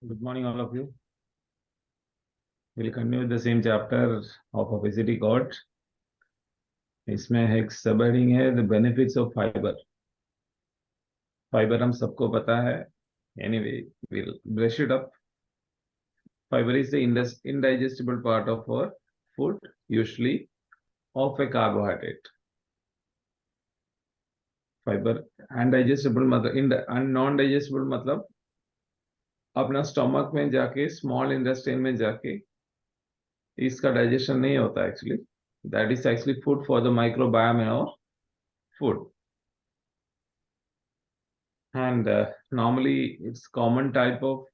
Good morning, all of you. We'll continue with the same chapter of obesity cord. इसमें एक सब heading है the benefits of fibre. Fibre हम सबको पता है. Anyway, we'll brush it up. Fiber is the indigestible part of our food, usually of a carbohydrate. Fibre undigestible मतलब non digestible मतलब अपना स्टमक में जाके स्मॉल इंटेस्टाइन में जाके इसका डाइजेशन नहीं होता actually. That is actually food for the microbiome in our food. And normally its common type of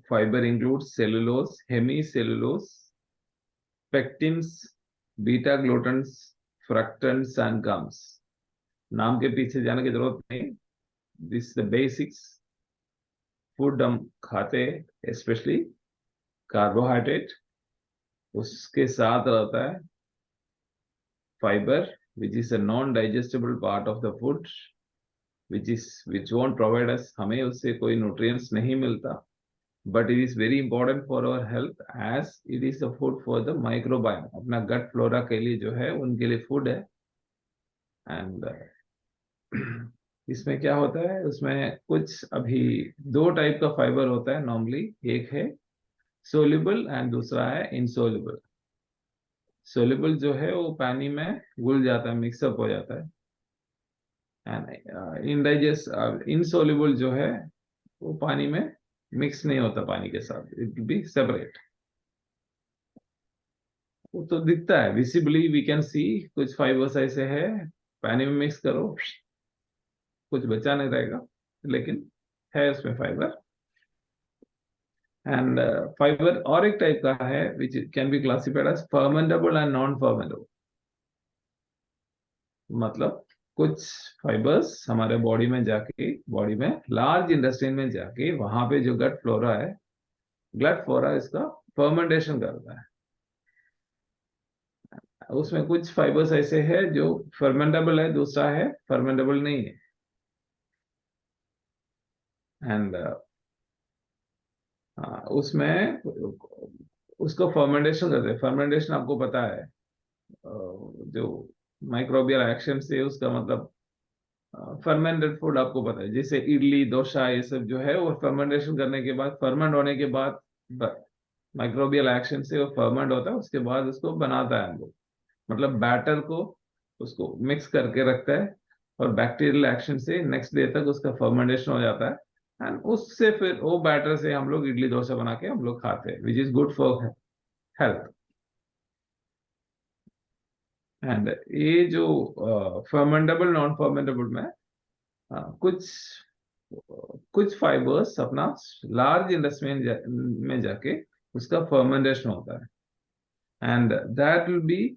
fiber includes cellulose, hemicellulose, pectins, beta glucans, fructans and gums. नाम के पीछे जाने की जरूरत नहीं. This is the basics. Food हम खाते specially carbohydrate, उसके साथ रहता है fibre which is a non-digestible part of the food which won't provide us, हमें उससे कोई nutrients नहीं मिलता, but it is very important for our health as it is a food for the microbiome. अपना gut flora के लिए जो है उनके लिए food है. and इसमें क्या होता है, उसमें कुछ अभी दो टाइप का फाइबर होता है नॉर्मली. एक है सोल्यूबल एंड दूसरा है इनसोल्यूबल. सोल्यूबल जो है वो पानी में घुल जाता है, मिक्सअप हो जाता है. एंड इनसोल्यूबल जो है वो पानी में मिक्स नहीं होता, पानी के साथ इट विल बी सेपरेट. वो तो दिखता है विजिबली, वी कैन सी कुछ फाइबर्स ऐसे है पानी में मिक्स करो कुछ बचा नहीं रहेगा, लेकिन है उसमें फाइबर. एंड फाइबर और एक टाइप का है which can be classified as fermentable and non fermentable. मतलब कुछ फाइबर्स हमारे बॉडी में जाके, बॉडी में लार्ज इंटेस्टाइन में जाके वहां पे जो गट फ्लोरा है, गट फ्लोरा इसका फर्मेंटेशन करता है. उसमें कुछ फाइबर्स ऐसे है जो फर्मेंटेबल है, दूसरा है फर्मेंटेबल नहीं है. एंड उसमें उसको फर्मेंटेशन करते हैं. फर्मेंटेशन आपको पता है जो माइक्रोबियल एक्शन से उसका मतलब फर्मेंटेड फूड आपको पता है, जैसे इडली डोसा ये सब जो है वो फर्मेंटेशन करने के बाद, फर्मेंट होने के बाद माइक्रोबियल एक्शन से वो फर्मेंट होता है, उसके बाद उसको बनाता है हम लोग. मतलब बैटर को उसको मिक्स करके रखता है और बैक्टीरियल एक्शन से नेक्स्ट डे तक उसका फर्मेंटेशन हो जाता है. एंड उससे फिर वो बैटर से हम लोग इडली डोसा बना के हम लोग खाते हैं, which is good for health. And ये जो फर्मेंटेबल नॉन फर्मेंटेबल में कुछ कुछ फाइबर्स अपना लार्ज इंडस्ट्री में जाके उसका फर्मेंटेशन होता है. And that will be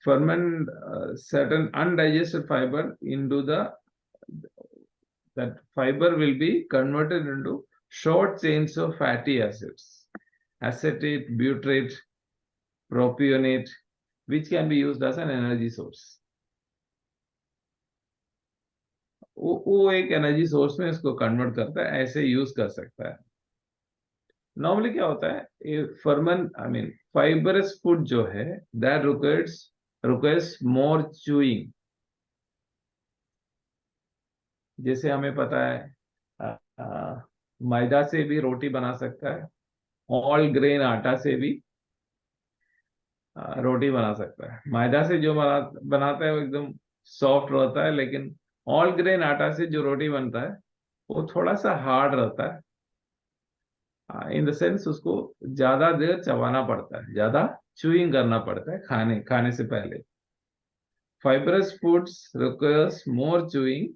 ferment certain undigested fiber into that fiber will be converted into short chains of fatty acids, acetate, butyrate, propionate, which can be used as an energy source. वो एक energy source में इसको convert करता है, ऐसे use कर सकता है. नॉर्मली क्या होता है, ये ferment I mean fibrous food जो है दैट requires more chewing. जैसे हमें पता है मैदा से भी रोटी बना सकता है, ऑल ग्रेन आटा से भी रोटी बना सकता है. मैदा से जो बनाता है वो एकदम सॉफ्ट रहता है, लेकिन ऑल ग्रेन आटा से जो रोटी बनता है वो थोड़ा सा हार्ड रहता है. इन द सेंस उसको ज्यादा देर चबाना पड़ता है, ज्यादा चूइंग करना पड़ता है खाने से पहले. Fibrous foods requires more chewing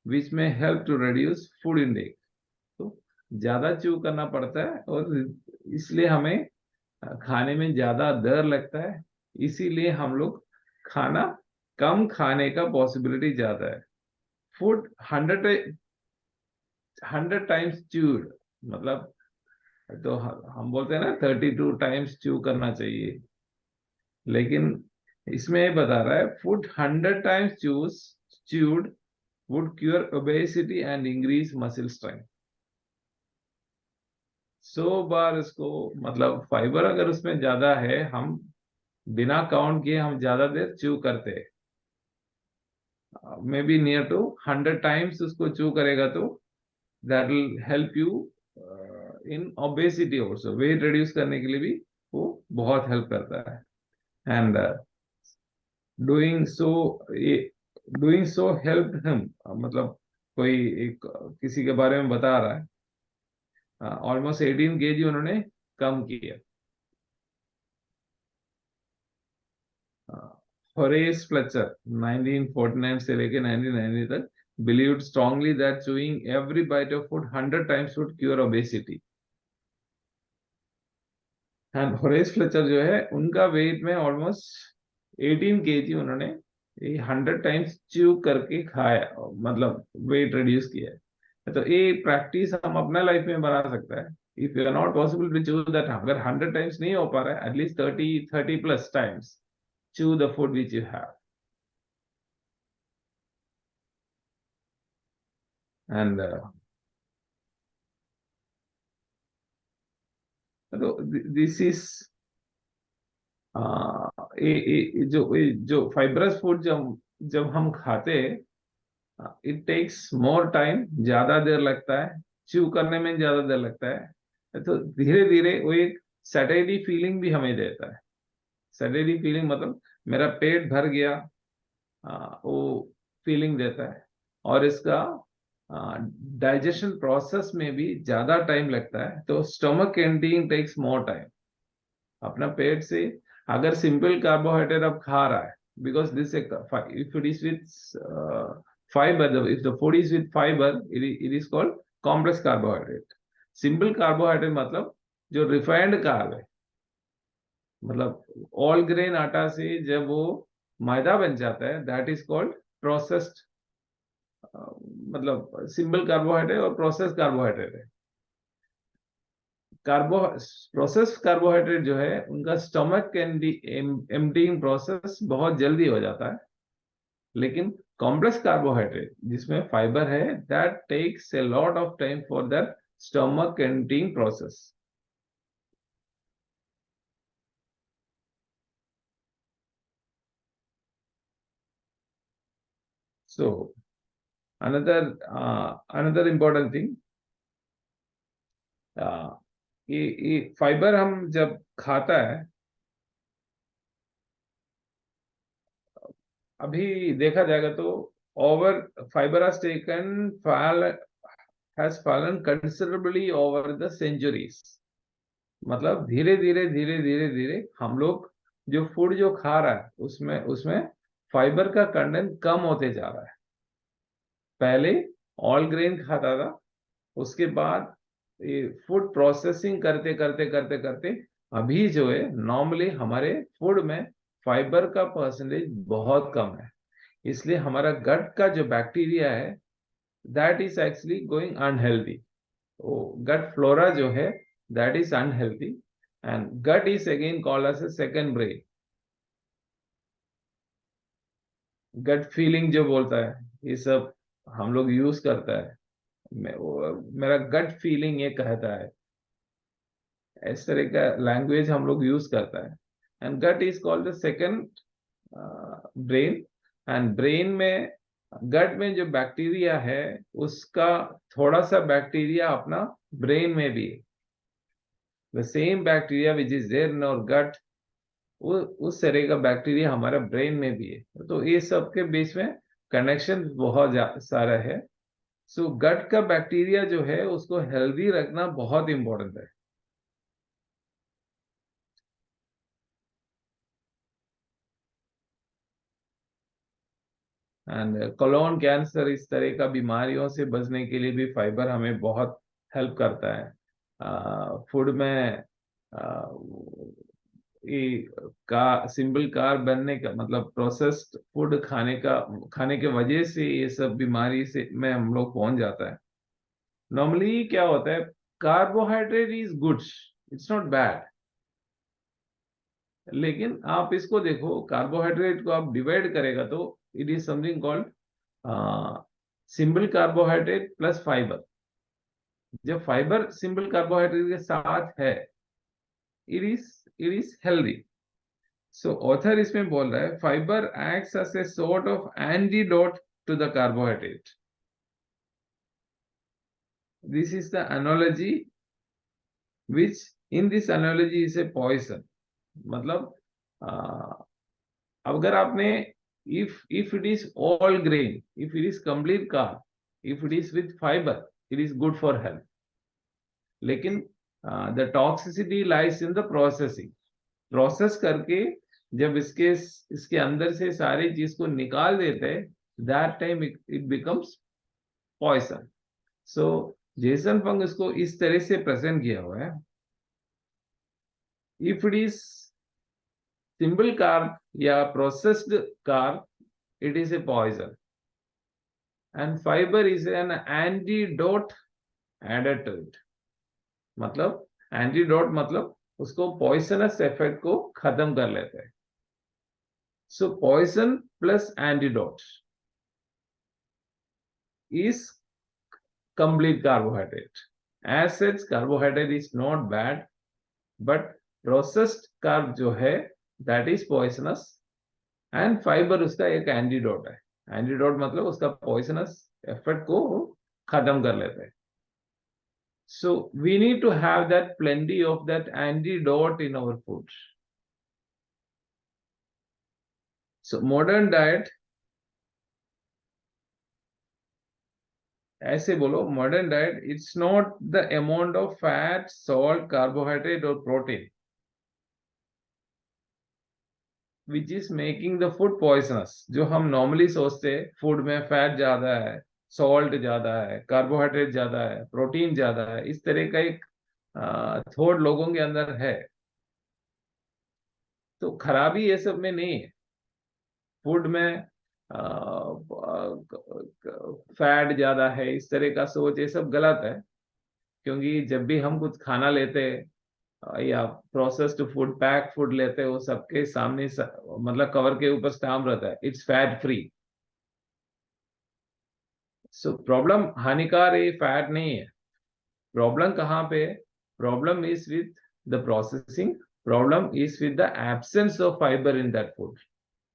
which में help to reduce food intake. तो ज्यादा चू करना पड़ता है और इसलिए हमें खाने में ज्यादा देर लगता है, इसीलिए हम लोग खाना कम खाने का पॉसिबिलिटी ज्यादा है. फूड 100 टाइम्स च्यूड, मतलब तो हम बोलते हैं ना 32 टाइम्स च्यू करना चाहिए, लेकिन इसमें ये बता रहा है food 100 times chewed would cure obesity and increase muscle strength. 100 बार उसको, मतलब फाइबर अगर उसमें ज्यादा है, हम बिना काउंट किए हम ज्यादा देर च्यू करते हैं, may be near to 100 times उसको च्यू करेगा, तो that will help you in obesity also, weight reduce करने के लिए भी वो बहुत हेल्प करता है। And doing so doing so help him, मतलब कोई एक किसी के बारे में बता रहा है, ऑलमोस्ट 18 kg उन्होंने कम किया। होरेस फ्लेचर 1949 से लेके 1990 तक believed strongly that chewing every bite of food 100 times would cure obesity। And Horace Fletcher जो है, उनका वेट में ऑलमोस्ट 18 kg उन्होंने 100 टाइम्स च्यू करके खाया, मतलब वेट रिड्यूस किया है। तो ये प्रैक्टिस हम अपना लाइफ में बना सकता है। If you are not possible to chew that, अगर 100 टाइम्स नहीं हो पा रहा है, at least 30+ times chew the food which you have। And this is जो फाइब्रस फूड जब जब हम खाते हैं, इट टेक्स मोर टाइम, ज्यादा देर लगता है, च्यू करने में ज्यादा देर लगता है, तो धीरे धीरे वो एक सैटिस्फाइड फीलिंग भी हमें देता है। सैटिस्फाइड फीलिंग मतलब मेरा पेट भर गया, वो फीलिंग देता है। और इसका डाइजेशन प्रोसेस में भी ज्यादा टाइम लगता है, तो stomach emptying takes more time. अपना पेट से अगर सिंपल कार्बोहाइड्रेट आप खा रहा है, because this if it is with fibre, if the food is with fibre, it is called complex carbohydrate. Simple carbohydrate मतलब जो रिफाइंड कार्ब है, मतलब ऑल ग्रेन आटा से जब वो मैदा बन जाता है, दैट इज कॉल्ड प्रोसेस्ड, मतलब सिंपल कार्बोहाइड्रेट और प्रोसेस कार्बोहाइड्रेट है। कार्बो प्रोसेस कार्बोहाइड्रेट जो है, उनका स्टमक एम्प्टीइंग प्रोसेस बहुत जल्दी हो जाता है, लेकिन कॉम्प्लेक्स कार्बोहाइड्रेट जिसमें फाइबर है, that takes a lot of time for that stomach emptying process. So another important thing, ये फाइबर हम जब खाता है, अभी देखा जाएगा तो over fibre has fallen considerably over the centuries। मतलब धीरे धीरे धीरे धीरे धीरे हम लोग जो फूड जो खा रहा है, उसमें उसमें फाइबर का कंटेंट कम होते जा रहा है। पहले ऑल ग्रेन खाता था, उसके बाद ये फूड प्रोसेसिंग करते करते करते करते अभी जो है, नॉर्मली हमारे फूड में फाइबर का परसेंटेज बहुत कम है। इसलिए हमारा गट का जो बैक्टीरिया है, that is actually going unhealthy. वो गट फ्लोरा जो है, that is unhealthy. And gut is again called as a second brain. Gut feeling जो बोलता है, ये सब हम लोग यूज करता है। मेरा गट फीलिंग ये कहता है, इस तरह का लैंग्वेज हम लोग यूज करता है। And gut is called the second brain. And brain में, गट में जो बैक्टीरिया है, उसका थोड़ा सा बैक्टीरिया अपना ब्रेन में भी है। The same bacteria which is there in our gut, उस तरह का बैक्टीरिया हमारा ब्रेन में भी है। तो ये सब के बीच में कनेक्शन बहुत सारा है। सो गट का बैक्टीरिया जो है, उसको हेल्दी रखना बहुत इंपॉर्टेंट है। एंड कोलोन कैंसर, इस तरह का बीमारियों से बचने के लिए भी फाइबर हमें बहुत हेल्प करता है। फूड में ये का सिंपल कार बनने का मतलब प्रोसेस्ड फूड खाने के वजह से ये सब बीमारी से में हम लोग पहुंच जाता है। नॉर्मली क्या होता है, carbohydrate is good, it's not bad. लेकिन आप इसको देखो, कार्बोहाइड्रेट को आप डिवाइड करेगा तो it is something called simple carbohydrate plus fibre. जब फाइबर सिंपल कार्बोहाइड्रेट के साथ है, it is healthy. So author इसमें बोल रहा है fibre acts as a sort of antidote to the carbohydrate. This is the analogy which in this analogy is a poison. मतलब अगर आपने if it is all grain, if it is complete carb, if it is with fiber, it is good for health. लेकिन the toxicity lies in the processing. Process करके जब इसके अंदर से सारी चीज को निकाल देते हैं, that time it becomes poison. So Jason Fung इसको इस तरह से प्रेजेंट किया हुआ है. If it is simple carb या processed carb, it is a poison. And fiber is an antidote added to it. मतलब antidote मतलब उसको poisonous effect को खत्म कर लेते हैं. So poison plus antidote is complete carbohydrate. As such, carbohydrate is not bad, but processed carb जो है that is poisonous, and fiber उसका एक एंटीडोट है. एंटीडोट मतलब उसका पॉइजनस इफेक्ट को खत्म कर लेते हैं. So we need to have that plenty of that antidote in our food. So modern diet, ऐसे बोलो, modern diet, it's not the amount of fat, salt, carbohydrate or protein which is making the food poisonous. जो हम normally सोचते हैं food में fat ज्यादा है, salt ज्यादा है, कार्बोहाइड्रेट ज्यादा है, प्रोटीन ज्यादा है, इस तरह का एक थॉट लोगों के अंदर है. तो खराबी ये सब में नहीं है. फूड में फैट ज्यादा है, इस तरह का सोच, ये सब गलत है. क्योंकि जब भी हम कुछ खाना लेते हैं या प्रोसेस्ड फूड, पैक फूड लेते हैं, वो सबके सामने मतलब कवर के ऊपर स्टैम्प रहता है it's fat free. So problem हानिकार ये फैट नहीं है. प्रॉब्लम कहाँ पे है? Problem is with the processing. Problem is with the absence of fibre in that food,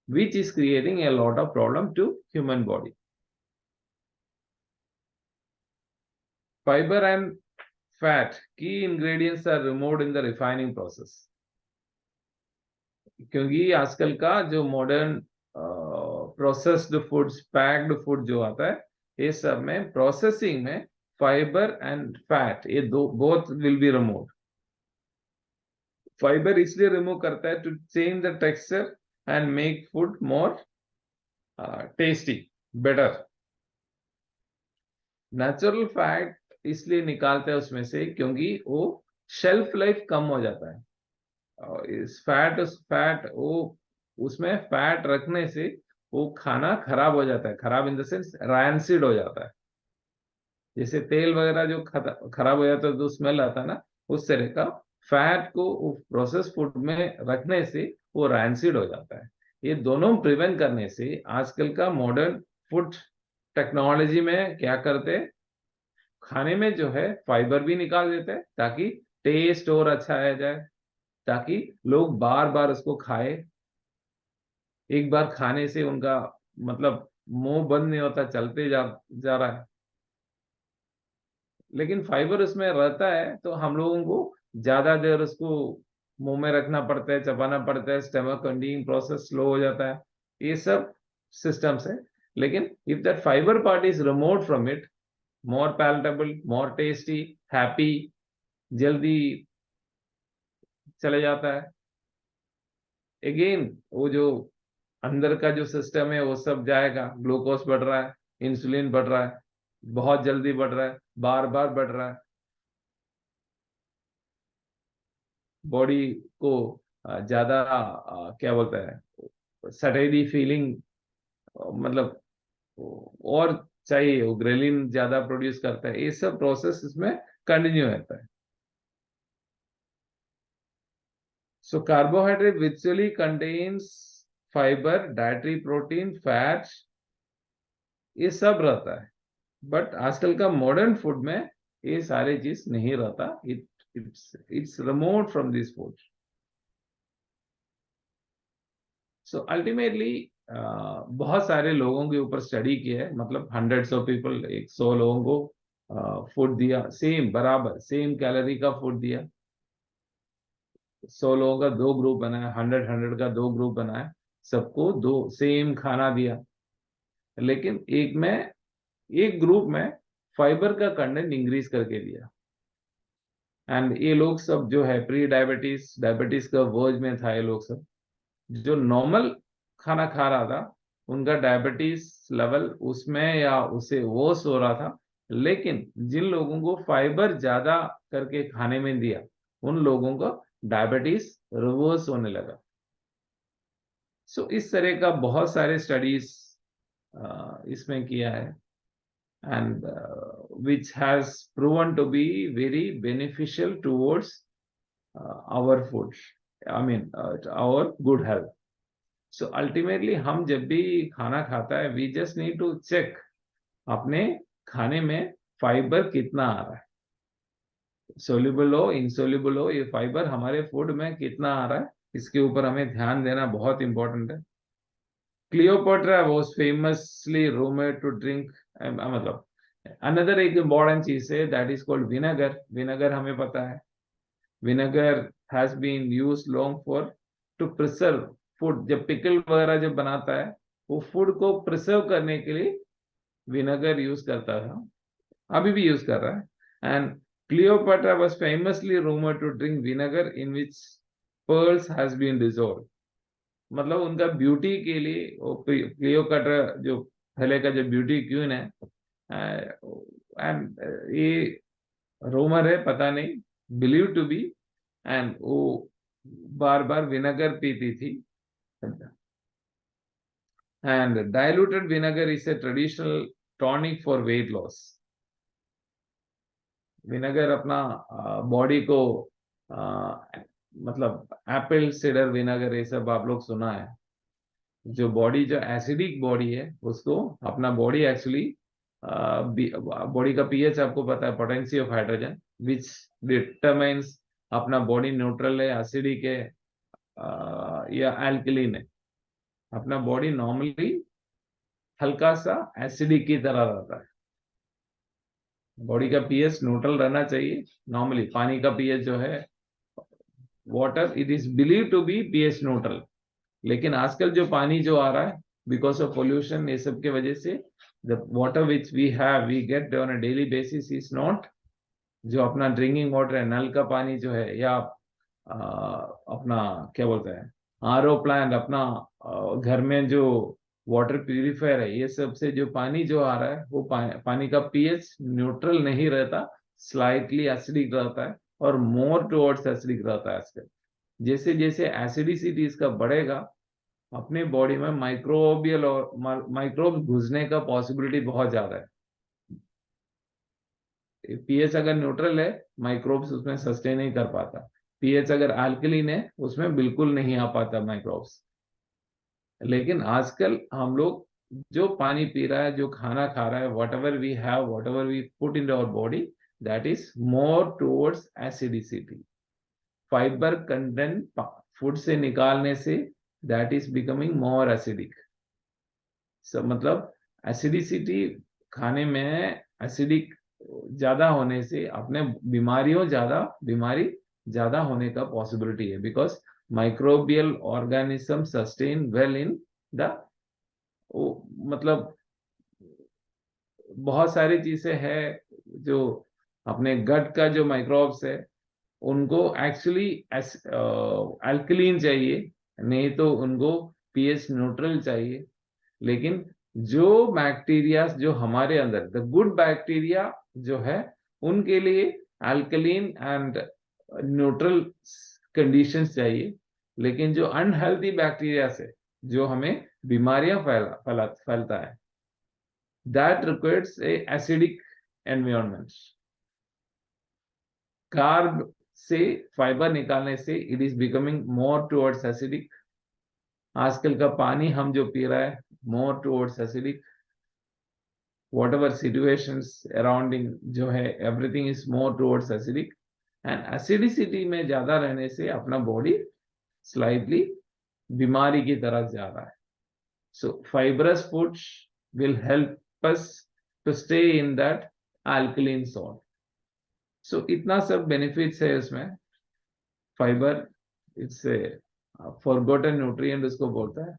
which is creating a lot of problem to human body. Fiber and fat, key ingredients are removed in the refining process. क्योंकि आजकल का जो modern processed foods, packed food जो आता है, ये सब में प्रोसेसिंग में फाइबर एंड फैट, ये दो both will be removed. Fibre इसलिए रिमूव करता है to change the texture and make food more tasty, better. Natural fat इसलिए निकालते हैं उसमें से क्योंकि वो शेल्फ लाइफ कम हो जाता है. इस फैट वो उसमें फैट रखने से वो खाना खराब हो जाता है. खराब इन द सेंस रैंसिड हो जाता है. जैसे तेल वगैरह जो खराब हो जाता है तो स्मेल आता है ना, उस तरह का फैट को प्रोसेस फूड में रखने से वो रैंसिड हो जाता है. ये दोनों प्रिवेंट करने से आजकल का मॉडर्न फूड टेक्नोलॉजी में क्या करते हैं, खाने में जो है फाइबर भी निकाल देते हैं ताकि टेस्ट और अच्छा आ जाए, ताकि लोग बार बार उसको खाए. एक बार खाने से उनका मतलब मुंह बंद नहीं होता, चलते जा रहा है. लेकिन फाइबर उसमें रहता है तो हम लोगों को ज्यादा देर उसको मुंह में रखना पड़ता है, चबाना पड़ता है, स्टमक कंडीनिंग प्रोसेस स्लो हो जाता है, ये सब सिस्टम्स है. लेकिन if that fibre part is removed from it, more palatable, more tasty, happy, जल्दी चले जाता है. अगेन वो जो अंदर का जो सिस्टम है वो सब जाएगा. ग्लूकोज बढ़ रहा है, इंसुलिन बढ़ रहा है, बहुत जल्दी बढ़ रहा है, बार बार बढ़ रहा है, बॉडी को ज्यादा क्या बोलता है, सटेडी फीलिंग, मतलब और चाहिए, वो ग्रेलिन ज्यादा प्रोड्यूस करता है. ये सब प्रोसेस इसमें कंटिन्यू रहता है. सो कार्बोहाइड्रेट विचुअली contains fibre, dietary protein, fat, ये सब रहता है. बट आजकल का मॉडर्न फूड में ये सारे चीज नहीं रहता. It's removed from this food. So ultimately बहुत सारे लोगों के ऊपर स्टडी की है, मतलब हंड्रेड्स ऑफ पीपल, 100 लोगों को फूड दिया, सेम बराबर सेम कैलोरी का फूड दिया. 100 लोगों का 2 ग्रुप बनाया, 100 का 2 ग्रुप बनाया, सबको 2 सेम खाना दिया. लेकिन एक ग्रुप में फाइबर का कंटेंट इंक्रीज करके दिया. एंड ये लोग सब जो है प्री डायबिटीज, डायबिटीज का वर्ज में था, ये लोग सब जो नॉर्मल खाना खा रहा था उनका डायबिटीज लेवल उसमें या उससे वर्स हो रहा था. लेकिन जिन लोगों को फाइबर ज्यादा करके खाने में दिया, उन लोगों को डायबिटीज रिवर्स होने लगा. सो इस तरह का बहुत सारे स्टडीज इसमें किया है, and which has proven to be very beneficial towards our food, I mean our good health. So ultimately हम जब भी खाना खाता है, we just need to check अपने खाने में फाइबर कितना आ रहा है, सोल्यूबल हो इनसोल्यूबल हो, ये फाइबर हमारे फूड में कितना आ रहा है, इसके ऊपर हमें ध्यान देना बहुत इंपॉर्टेंट है. Cleopatra was famously rumored to drink, मतलब अनदर एक इम्पोर्टेंट चीज है that is called vinegar. Vinegar हमें पता है, vinegar has been use long for to preserve food. जब पिकल वगैरह जब बनाता है, वो फूड को प्रिजर्व करने के लिए विनेगर यूज करता था, अभी भी यूज कर रहा है. And Cleopatra was famously rumoured to drink vinegar in which pearls has been dissolved. मतलब उनका ब्यूटी के लिए वो क्लियोपेट्रा जो पहले का जो ब्यूटी क्वीन है, एंड ये रूमर है, पता नहीं, बिलीव टू बी, एंड वो बार बार विनेगर पीती थी. And diluted vinegar is a traditional tonic for weight loss. Vinegar अपना बॉडी को मतलब एप्पल साइडर विनेगर ये सब आप लोग सुना है. जो बॉडी जो एसिडिक बॉडी है उसको अपना बॉडी एक्चुअली बॉडी का पीएच आपको पता है, potency of hydrogen which determines अपना बॉडी न्यूट्रल है, एसिडिक है या एल्कलीन है. अपना बॉडी नॉर्मली हल्का सा एसिडिक की तरह रहता है. बॉडी का पीएच न्यूट्रल रहना चाहिए नॉर्मली. पानी का पीएच जो है water, it is believe to be pH neutral. लेकिन आजकल जो पानी जो आ रहा है बिकॉज ऑफ पोल्यूशन, ये सब के वजह से the water which we get on a daily basis is not जो अपना ड्रिंकिंग वाटर है, नल का पानी जो है, या अपना क्या बोलते हैं आरओ प्लांट, अपना घर में जो वाटर प्यूरिफायर है, ये सब से जो पानी जो आ रहा है वो पानी का पीएच न्यूट्रल नहीं रहता, स्लाइटली एसिडिक रहता है और मोर टुवर्ड्स एसिडिक रहता है. आजकल जैसे जैसे एसिडिसिटी इसका बढ़ेगा, अपने बॉडी में माइक्रोबियल और माइक्रोब घुसने का पॉसिबिलिटी बहुत ज्यादा है. पीएच अगर न्यूट्रल है, माइक्रोब्स उसमें सस्टेन नहीं कर पाता. पीएच अगर अल्कलीन है, उसमें बिल्कुल नहीं आ पाता माइक्रोब्स. लेकिन आजकल हम लोग जो पानी पी रहा है, जो खाना खा रहा है, whatever we have, whatever we put in our body, that is more towards acidity. Fibre content food से निकालने से that is becoming more acidic. मतलब एसिडिसिटी खाने में एसिडिक ज्यादा होने से अपने बीमारी ज्यादा होने का पॉसिबिलिटी है, because microbial organism sustain well in the, मतलब बहुत सारी चीजें है जो अपने गट का जो माइक्रोब्स है उनको एक्चुअली अल्कलीन चाहिए, नहीं तो उनको पीएच न्यूट्रल चाहिए. लेकिन जो बैक्टीरिया जो हमारे अंदर, द गुड बैक्टीरिया जो है, उनके लिए अल्कलीन एंड न्यूट्रल कंडीशंस चाहिए. लेकिन जो अनहेल्दी बैक्टीरिया से जो हमें बीमारियां फैलता है, that requires a acidic environment. Carb से फाइबर निकालने से it is becoming more towards acidic. आजकल का पानी हम जो पी रहा है more towards acidic. whatever situations surrounding जो है everything is more towards acidic and acidicity में ज्यादा रहने से अपना body slightly बीमारी की तरफ जा रहा है. So fibrous foods will help us to stay in that alkaline zone. So इतना सब benefits है उसमें. Fibre it's a forgotten nutrient उसको बोलता है.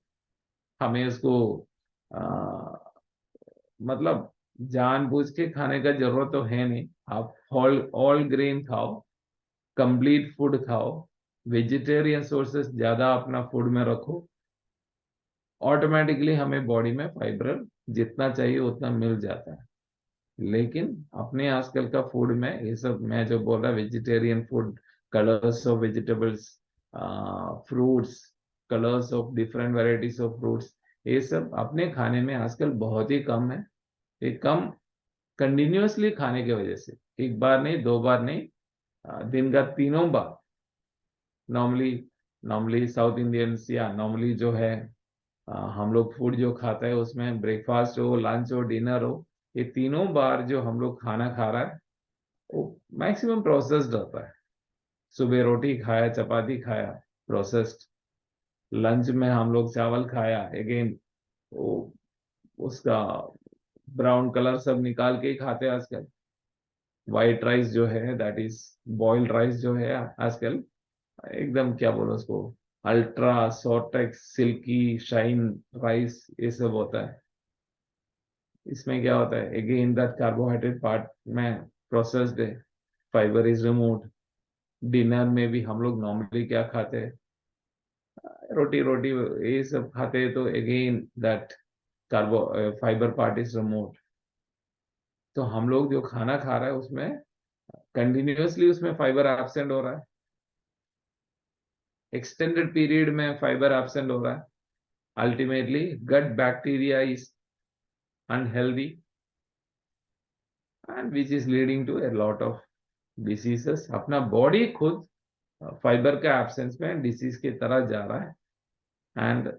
हमें उसको मतलब जानबूझ के खाने का जरूरत तो है नहीं. आप ऑल ग्रेन खाओ, कंप्लीट फूड खाओ, वेजिटेरियन सोर्सेस ज्यादा अपना फूड में रखो, ऑटोमेटिकली हमें बॉडी में फाइबर जितना चाहिए उतना मिल जाता है. लेकिन अपने आजकल का फूड में ये सब मैं जो बोल रहा vegetarian food, colours of vegetables, fruits, colours of different varieties of fruits, ये सब अपने खाने में आजकल बहुत ही कम है. ये कम कंटिन्यूअसली खाने की वजह से, एक बार नहीं, दो बार नहीं, दिन का तीनों बार नॉर्मली साउथ इंडियंस या नॉर्मली जो है हम लोग फूड जो खाता है उसमें ब्रेकफास्ट हो, लंच हो, डिनर हो, ये तीनों बार जो हम लोग खाना खा रहा है वो मैक्सिमम प्रोसेस्ड रहता है. सुबह रोटी खाया, चपाती खाया, प्रोसेस्ड. लंच में हम लोग चावल खाया, अगेन वो उसका ब्राउन कलर सब निकाल के ही खाते हैं आजकल. व्हाइट राइस जो है दैट इज बॉइल्ड राइस जो है आजकल एकदम क्या बोलो उसको, अल्ट्रा सॉर्टेक्स सिल्की शाइन राइस ये सब होता है. इसमें क्या होता है, अगेन दैट कार्बोहाइड्रेट पार्ट में प्रोसेस्ड है, फाइबर इज रिमूव्ड. डिनर में भी हम लोग नॉर्मली क्या खाते हैं, रोटी रोटी ये सब खाते हैं, तो again that कार्बो fibre part is removed. तो हम लोग जो खाना खा रहा है उसमें कंटिन्यूअसली उसमें फाइबर एब्सेंट हो रहा है, एक्सटेंडेड पीरियड में फाइबर एब्सेंट हो रहा है. Ultimately gut bacteria is unhealthy and which is leading to a lot of diseases. अपना बॉडी खुद फाइबर का एब्सेंस में डिसीज की तरह जा रहा है. And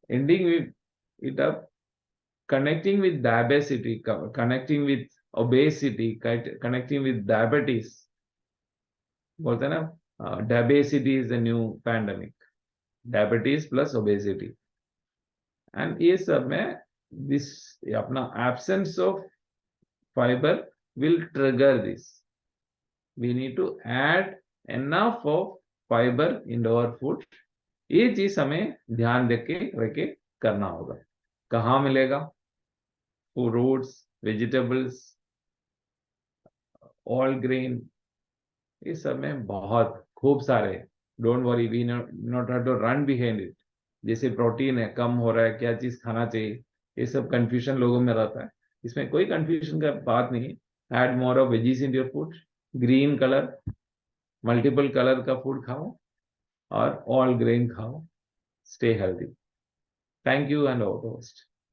ending with it up connecting with diabetes, connecting with obesity, connecting with diabetes. बोलते हैं ना diabetes is the new pandemic, diabetes plus obesity. and ये सब में this अपना absence of fiber will trigger this. We need to add enough of fiber in our food. ये चीज हमें ध्यान रखे करना होगा. कहाँ मिलेगा? फ्रूट्स, वेजिटेबल्स, ऑल ग्रेन, ये सब में बहुत खूब सारे. Don't worry, we not have to run behind it. जैसे प्रोटीन है, कम हो रहा है, क्या चीज खाना चाहिए, ये सब कंफ्यूजन लोगों में रहता है. इसमें कोई कंफ्यूजन का बात नहीं. Add more of veggies in your food, green colour, multiple colour का फूड खाओ और ऑल ग्रेन खाओ. Stay healthy. Thank you and all the best.